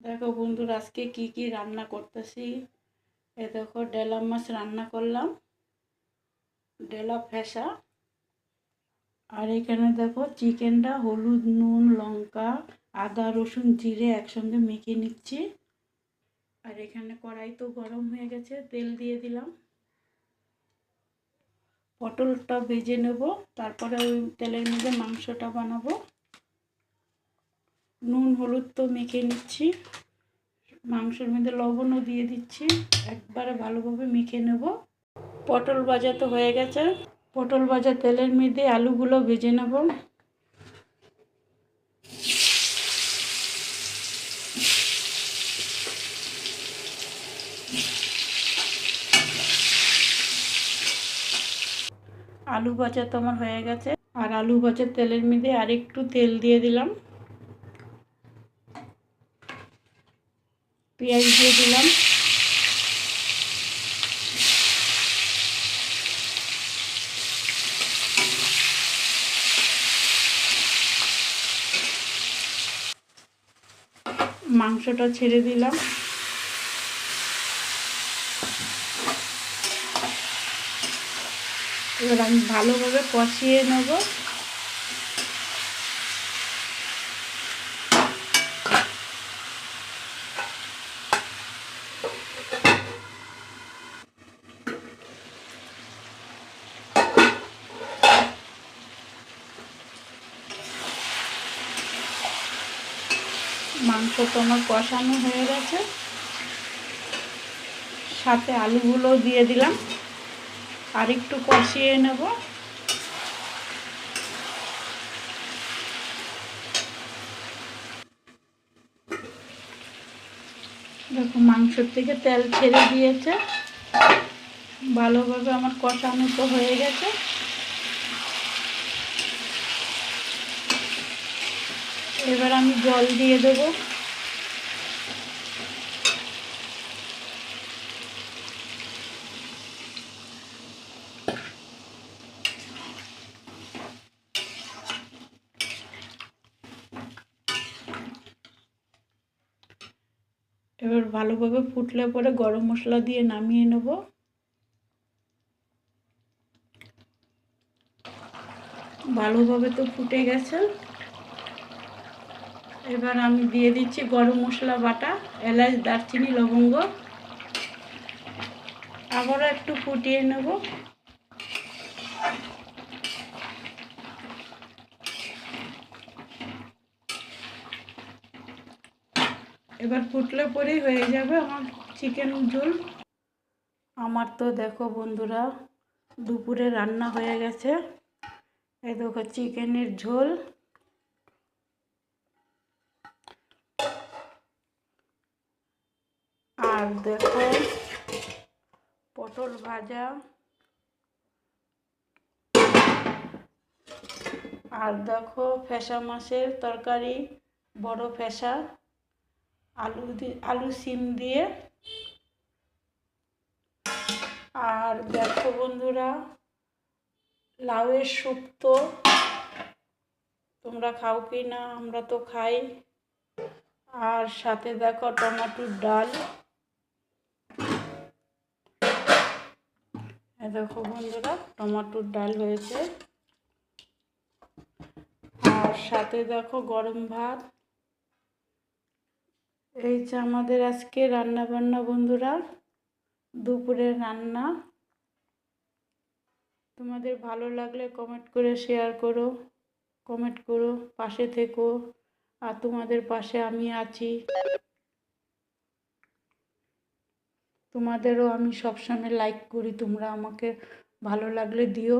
দেখো বন্ধুরা, আজকে কি কি রান্না করতেছি। এ দেখো, ডেলা মাছ রান্না করলাম, ডেলা ফেসা। আর এখানে দেখো চিকেনটা হলুদ, নুন, লঙ্কা, আদা, রসুন, জিরে একসঙ্গে মেখে নিচ্ছি। আর এখানে কড়াই তো গরম হয়ে গেছে, তেল দিয়ে দিলাম। পটলটা ভেজে নেব, তারপরে ওই তেলের মধ্যে মাংসটা বানাবো। নুন হলুদ তো মেখে নিচ্ছি, মাংসের মধ্যে লবণও দিয়ে দিচ্ছি, একবারে ভালোভাবে মেখে নেব। পটল ভাজা তো হয়ে গেছে, পটল ভাজা তেলের মধ্যে আলুগুলো ভেজে নেব। আলু ভাজা তো আমার হয়ে গেছে, আর আলু ভাজা তেলের মধ্যে আরেকটু তেল দিয়ে দিলাম, পেঁয়াজ দিয়ে দিলাম, মাংসটা ছেড়ে দিলাম। এবার আমি ভালোভাবে কষিয়ে নেব। মাংস তো আমার কষানো হয়ে গেছে, সাথে আলুগুলো দিয়ে দিলাম, আর একটু কষিয়ে নেব। দেখো মাংসের থেকে তেল ছেড়ে দিয়েছে, ভালোভাবে আমার কষানো তো হয়ে গেছে। এবার আমি জল দিয়ে দেবো। এবার ভালোভাবে ফুটলে পরে গরম মশলা দিয়ে নামিয়ে নেব। ভালোভাবে তো ফুটে গেছে, এবার আমি দিয়ে দিচ্ছি গরম মশলা বাটা, এলাচ, দারচিনি, লবঙ্গ। আবারও একটু ফুটিয়ে নেব। এবার ফুটলে পরেই হয়ে যাবে আমার চিকেন ঝোল। আমার তো দেখো বন্ধুরা, দুপুরে রান্না হয়ে গেছে। এই দেখো চিকেনের ঝোল, আর দেখো পটল ভাজা, আর দেখো ফেসা মাছের তরকারি, বড় ফেসা, আলু সিম দিয়ে। আর দেখো বন্ধুরা, লাউয়ের শুক্তো, তোমরা খাও কি না, আমরা তো খাই। আর সাথে দেখো টমেটোর ডাল। দেখো বন্ধুরা, টমেটোর ডাল হয়েছে, আর সাথে দেখো গরম ভাত। এই যে আমাদের আজকে রান্না বান্না বন্ধুরা, দুপুরের রান্না। তোমাদের ভালো লাগলে কমেন্ট করে শেয়ার করো, কমেন্ট করো, পাশে থেকো। আর তোমাদের পাশে আমি আছি, তোমাদেরও আমি সবসময় লাইক করি, তোমরা আমাকে ভালো লাগলে দিও।